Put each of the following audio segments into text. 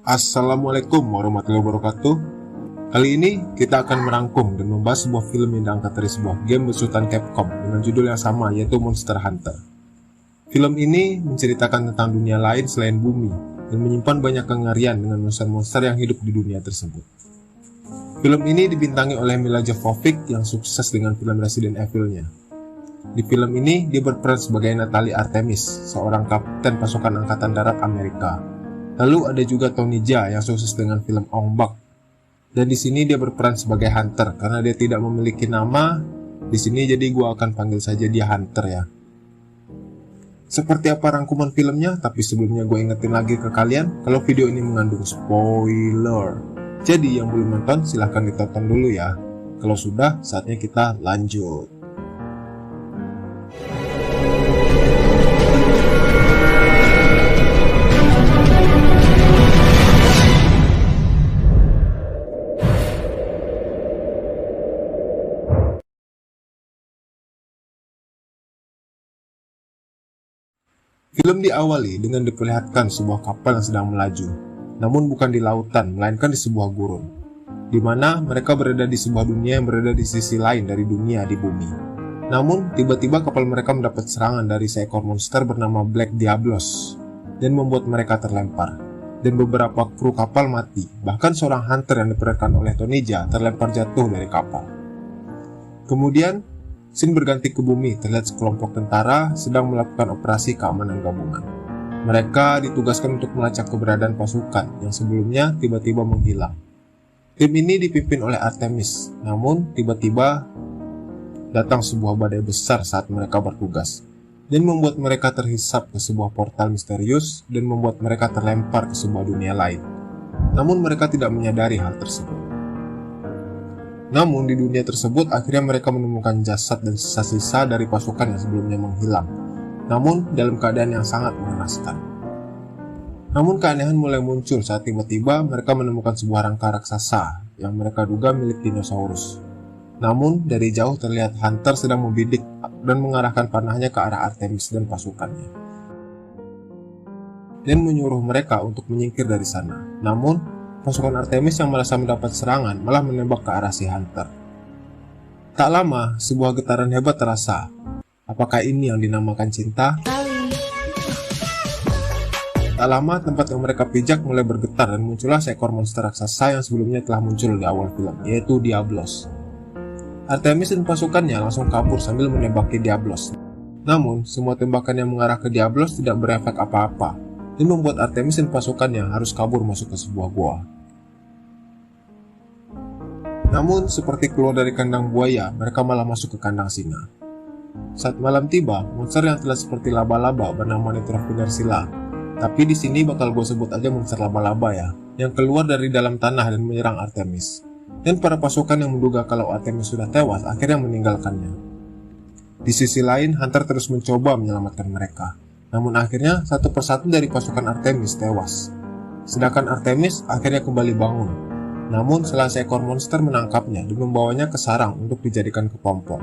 Assalamualaikum warahmatullahi wabarakatuh. Kali ini kita akan merangkum dan membahas sebuah film yang diangkat dari sebuah game besutan Capcom dengan judul yang sama, yaitu Monster Hunter. Film ini menceritakan tentang dunia lain selain bumi dan menyimpan banyak kengerian dengan monster-monster yang hidup di dunia tersebut. Film ini dibintangi oleh Milla Jovovich yang sukses dengan film Resident Evil-nya. Di film ini dia berperan sebagai Natalie Artemis, seorang kapten pasukan angkatan darat Amerika. Lalu ada juga Tony Jaa yang sukses dengan film Ong Bak. Dan di sini dia berperan sebagai Hunter karena dia tidak memiliki nama di sini, jadi gua akan panggil saja dia Hunter ya. Seperti apa rangkuman filmnya, tapi sebelumnya gue ingetin lagi ke kalian kalau video ini mengandung spoiler. Jadi yang belum nonton silahkan ditonton dulu ya. Kalau sudah, saatnya kita lanjut. Film diawali dengan diperlihatkan sebuah kapal yang sedang melaju, namun bukan di lautan, melainkan di sebuah gurun, di mana mereka berada di sebuah dunia yang berada di sisi lain dari dunia di bumi. Namun, tiba-tiba kapal mereka mendapat serangan dari seekor monster bernama Black Diablos, dan membuat mereka terlempar, dan beberapa kru kapal mati. Bahkan seorang hunter yang diperankan oleh Tony Jaa terlempar jatuh dari kapal. Kemudian, scene berganti ke bumi, terlihat sekelompok tentara sedang melakukan operasi keamanan gabungan. Mereka ditugaskan untuk melacak keberadaan pasukan yang sebelumnya tiba-tiba menghilang. Tim ini dipimpin oleh Artemis, namun tiba-tiba datang sebuah badai besar saat mereka bertugas, dan membuat mereka terhisap ke sebuah portal misterius dan membuat mereka terlempar ke sebuah dunia lain. Namun mereka tidak menyadari hal tersebut. Namun di dunia tersebut akhirnya mereka menemukan jasad dan sisa-sisa dari pasukan yang sebelumnya menghilang, namun dalam keadaan yang sangat mengenaskan. Namun keanehan mulai muncul saat tiba-tiba mereka menemukan sebuah rangka raksasa yang mereka duga milik dinosaurus. Namun dari jauh terlihat Hunter sedang membidik dan mengarahkan panahnya ke arah Artemis dan pasukannya, dan menyuruh mereka untuk menyingkir dari sana. Namun pasukan Artemis yang merasa mendapat serangan malah menembak ke arah si Hunter. Tak lama, sebuah getaran hebat terasa. Apakah ini yang dinamakan cinta? Tak lama, tempat yang mereka pijak mulai bergetar dan muncullah seekor monster raksasa yang sebelumnya telah muncul di awal film, yaitu Diablos. Artemis dan pasukannya langsung kabur sambil menembaki Diablos. Namun, semua tembakan yang mengarah ke Diablos tidak berefek apa-apa, dan membuat Artemis dan pasukannya harus kabur masuk ke sebuah gua. Namun, seperti keluar dari kandang buaya, mereka malah masuk ke kandang singa. Saat malam tiba, monster yang terlihat seperti laba-laba bernama Nitrofinersila. Tapi di sini bakal gue sebut aja monster laba-laba ya, yang keluar dari dalam tanah dan menyerang Artemis. Dan para pasukan yang menduga kalau Artemis sudah tewas akhirnya meninggalkannya. Di sisi lain, Hunter terus mencoba menyelamatkan mereka. Namun akhirnya satu persatu dari pasukan Artemis tewas. Sedangkan Artemis akhirnya kembali bangun. Namun salah seekor monster menangkapnya dan membawanya ke sarang untuk dijadikan kepompong.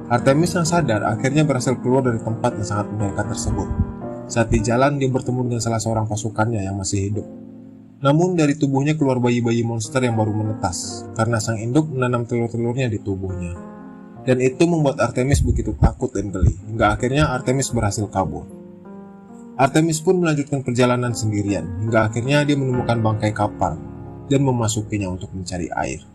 Artemis yang sadar akhirnya berhasil keluar dari tempat yang sangat mengerikan tersebut. Saat di jalan dia bertemu dengan salah seorang pasukannya yang masih hidup. Namun dari tubuhnya keluar bayi-bayi monster yang baru menetas, karena sang induk menanam telur-telurnya di tubuhnya. Dan itu membuat Artemis begitu takut dan geli, hingga akhirnya Artemis berhasil kabur. Artemis pun melanjutkan perjalanan sendirian, hingga akhirnya dia menemukan bangkai kapal dan memasukinya untuk mencari air.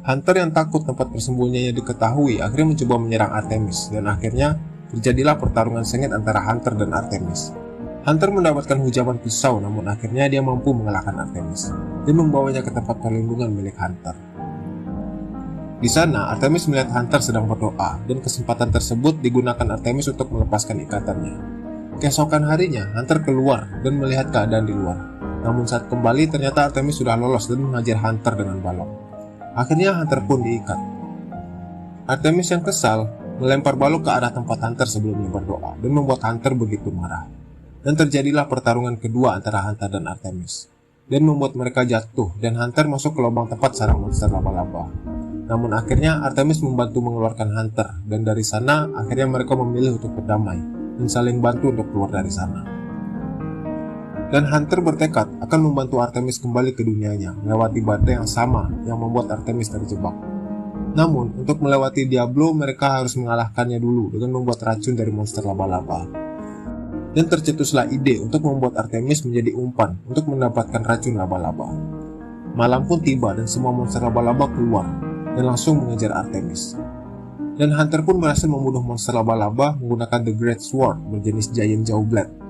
Hunter yang takut tempat persembunyiannya diketahui akhirnya mencoba menyerang Artemis, dan akhirnya terjadilah pertarungan sengit antara Hunter dan Artemis. Hunter mendapatkan hujaman pisau, namun akhirnya dia mampu mengalahkan Artemis dan membawanya ke tempat perlindungan milik Hunter. Di sana, Artemis melihat Hunter sedang berdoa, dan kesempatan tersebut digunakan Artemis untuk melepaskan ikatannya. Keesokan harinya, Hunter keluar dan melihat keadaan di luar. Namun saat kembali, ternyata Artemis sudah lolos dan menghajar Hunter dengan balok. Akhirnya Hunter pun diikat. Artemis yang kesal melempar balok ke arah tempat Hunter sebelumnya berdoa dan membuat Hunter begitu marah. Dan terjadilah pertarungan kedua antara Hunter dan Artemis, dan membuat mereka jatuh dan Hunter masuk ke lubang tempat sarang monster laba-laba. Namun akhirnya Artemis membantu mengeluarkan Hunter, dan dari sana akhirnya mereka memilih untuk berdamai dan saling bantu untuk keluar dari sana. Dan Hunter bertekad akan membantu Artemis kembali ke dunianya melewati badai yang sama yang membuat Artemis terjebak. Namun, untuk melewati Diablo, mereka harus mengalahkannya dulu dengan membuat racun dari monster laba-laba. Dan tercetuslah ide untuk membuat Artemis menjadi umpan untuk mendapatkan racun laba-laba. Malam pun tiba dan semua monster laba-laba keluar dan langsung mengejar Artemis. Dan Hunter pun berhasil membunuh monster laba-laba menggunakan The Great Sword berjenis Giant Jawblade.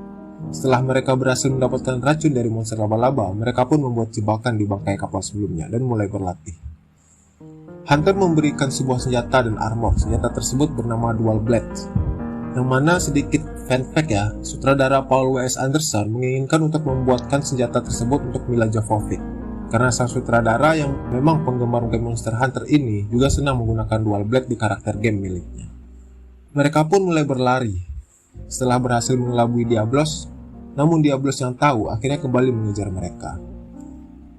Setelah mereka berhasil mendapatkan racun dari monster laba-laba, mereka pun membuat jebakan di bangkai kapal sebelumnya dan mulai berlatih. Hunter memberikan sebuah senjata dan armor. Senjata tersebut bernama Dual Blade, yang mana sedikit fun fact ya, sutradara Paul W.S. Anderson menginginkan untuk membuatkan senjata tersebut untuk Milla Jovovich, karena sang sutradara yang memang penggemar game Monster Hunter ini juga senang menggunakan Dual Blade di karakter game miliknya. Mereka pun mulai berlari. Setelah berhasil mengelabui Diablos, namun Diablos yang tahu akhirnya kembali mengejar mereka.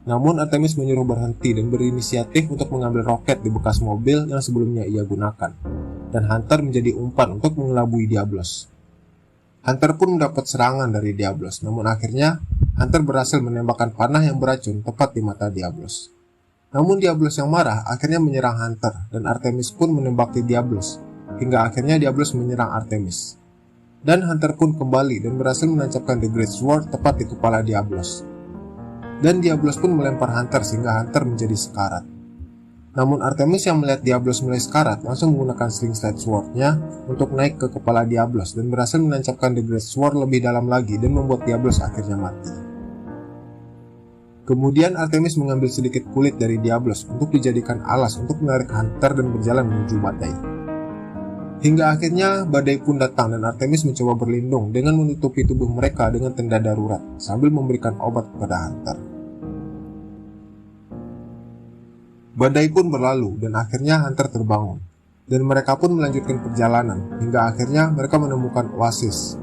Namun Artemis menyuruh berhenti dan berinisiatif untuk mengambil roket di bekas mobil yang sebelumnya ia gunakan, dan Hunter menjadi umpan untuk mengelabui Diablos. Hunter pun mendapat serangan dari Diablos, namun akhirnya Hunter berhasil menembakkan panah yang beracun tepat di mata Diablos. Namun Diablos yang marah akhirnya menyerang Hunter, dan Artemis pun menembaki Diablos, hingga akhirnya Diablos menyerang Artemis. Dan Hunter pun kembali dan berhasil menancapkan The Great Sword tepat di kepala Diablos. Dan Diablos pun melempar Hunter sehingga Hunter menjadi sekarat. Namun Artemis yang melihat Diablos mulai sekarat langsung menggunakan slingshot sword-nya untuk naik ke kepala Diablos dan berhasil menancapkan The Great Sword lebih dalam lagi dan membuat Diablos akhirnya mati. Kemudian Artemis mengambil sedikit kulit dari Diablos untuk dijadikan alas untuk menarik Hunter dan berjalan menuju badai. Hingga akhirnya badai pun datang dan Artemis mencoba berlindung dengan menutupi tubuh mereka dengan tenda darurat sambil memberikan obat kepada Hunter. Badai pun berlalu dan akhirnya Hunter terbangun, dan mereka pun melanjutkan perjalanan hingga akhirnya mereka menemukan oasis.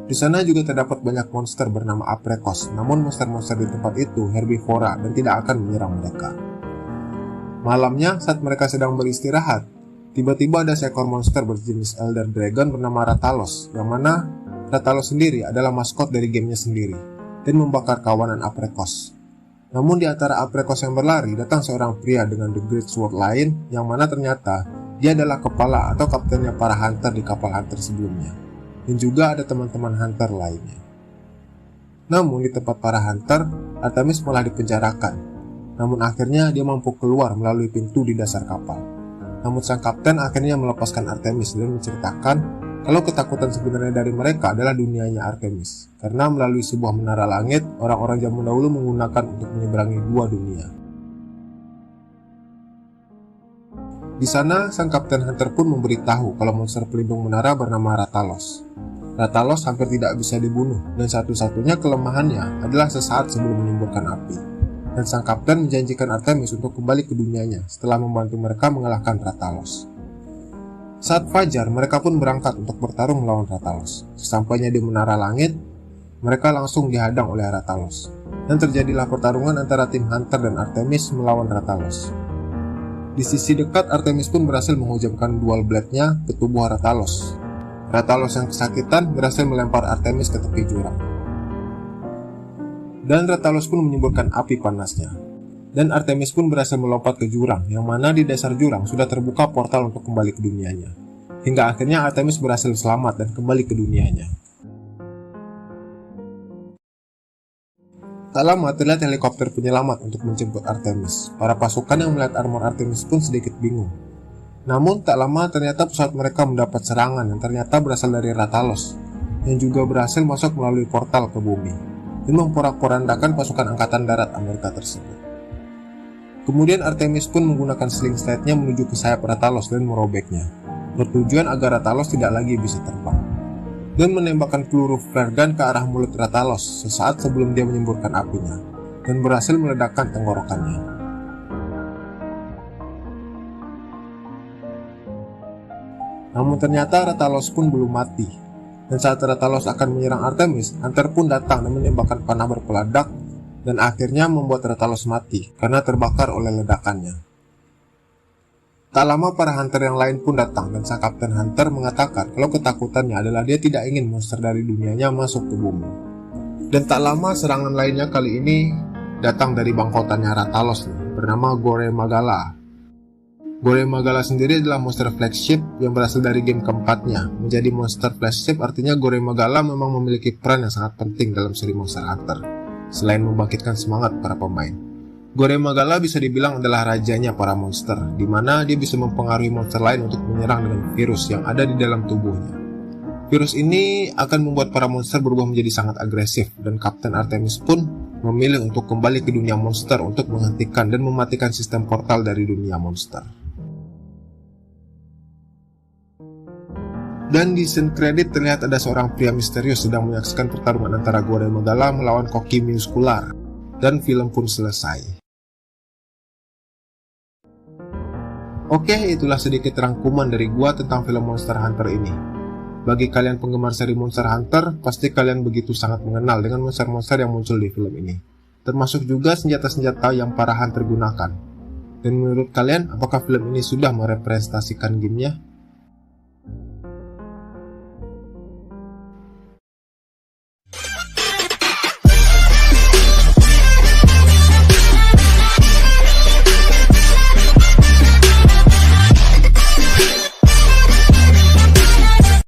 Di sana juga terdapat banyak monster bernama Aprekos, namun monster-monster di tempat itu herbivora dan tidak akan menyerang mereka. Malamnya, saat mereka sedang beristirahat, tiba-tiba ada seekor monster berjenis Elder Dragon bernama Rathalos, yang mana Rathalos sendiri adalah maskot dari gamenya sendiri, dan membakar kawanan Aprekos. Namun di antara Aprekos yang berlari, datang seorang pria dengan The Great Sword lain, yang mana ternyata dia adalah kepala atau kaptennya para hunter di kapal hunter sebelumnya, dan juga ada teman-teman hunter lainnya. Namun di tempat para hunter, Artemis malah dipenjarakan. Namun akhirnya dia mampu keluar melalui pintu di dasar kapal. Namun sang kapten akhirnya melepaskan Artemis dan menceritakan kalau ketakutan sebenarnya dari mereka adalah dunianya Artemis, karena melalui sebuah menara langit, orang-orang zaman dahulu menggunakan untuk menyeberangi dua dunia. Di sana, sang kapten hunter pun memberitahu kalau monster pelindung menara bernama Rathalos. Rathalos hampir tidak bisa dibunuh, dan satu-satunya kelemahannya adalah sesaat sebelum menyemburkan api. Dan sang kapten menjanjikan Artemis untuk kembali ke dunianya setelah membantu mereka mengalahkan Rathalos. Saat fajar, mereka pun berangkat untuk bertarung melawan Rathalos. Sesampainya di menara langit, mereka langsung dihadang oleh Rathalos, dan terjadilah pertarungan antara tim Hunter dan Artemis melawan Rathalos. Di sisi dekat, Artemis pun berhasil menghujamkan dual blade-nya ke tubuh Rathalos. Rathalos yang kesakitan berhasil melempar Artemis ke tepi jurang. Dan Rathalos pun menyemburkan api panasnya. Dan Artemis pun berhasil melompat ke jurang, yang mana di dasar jurang sudah terbuka portal untuk kembali ke dunianya. Hingga akhirnya Artemis berhasil selamat dan kembali ke dunianya. Tak lama terlihat helikopter penyelamat untuk menjemput Artemis. Para pasukan yang melihat armor Artemis pun sedikit bingung. Namun tak lama ternyata pesawat mereka mendapat serangan yang ternyata berasal dari Rathalos, yang juga berhasil masuk melalui portal ke bumi dan memporak-porandakan pasukan angkatan darat Amerika tersebut. Kemudian Artemis pun menggunakan slingshot-nya menuju ke sayap Rathalos dan merobeknya, bertujuan agar Rathalos tidak lagi bisa terbang, dan menembakkan peluru flare gun ke arah mulut Rathalos sesaat sebelum dia menyemburkan apinya, dan berhasil meledakkan tenggorokannya. Namun ternyata Rathalos pun belum mati, dan saat Rathalos akan menyerang Artemis, Hunter pun datang dan menembakkan panah berpeledak, dan akhirnya membuat Rathalos mati karena terbakar oleh ledakannya. Tak lama para hunter yang lain pun datang dan sang Kapten Hunter mengatakan kalau ketakutannya adalah dia tidak ingin monster dari dunianya masuk ke bumi. Dan tak lama serangan lainnya kali ini datang dari bangkotannya Rathalos bernama Gore Magala. Gore Magala sendiri adalah monster flagship yang berasal dari game keempatnya. Menjadi monster flagship artinya Gore Magala memang memiliki peran yang sangat penting dalam seri Monster Hunter, selain membangkitkan semangat para pemain. Gore Magala bisa dibilang adalah rajanya para monster, di mana dia bisa mempengaruhi monster lain untuk menyerang dengan virus yang ada di dalam tubuhnya. Virus ini akan membuat para monster berubah menjadi sangat agresif, dan Kapten Artemis pun memilih untuk kembali ke dunia monster untuk menghentikan dan mematikan sistem portal dari dunia monster. Dan di scene credit terlihat ada seorang pria misterius sedang menyaksikan pertarungan antara Gore Magala melawan Koki Muskular, dan film pun selesai. Oke, itulah sedikit rangkuman dari gua tentang film Monster Hunter ini. Bagi kalian penggemar seri Monster Hunter, pasti kalian begitu sangat mengenal dengan monster-monster yang muncul di film ini. Termasuk juga senjata-senjata yang para hunter gunakan. Dan menurut kalian, apakah film ini sudah merepresentasikan gamenya?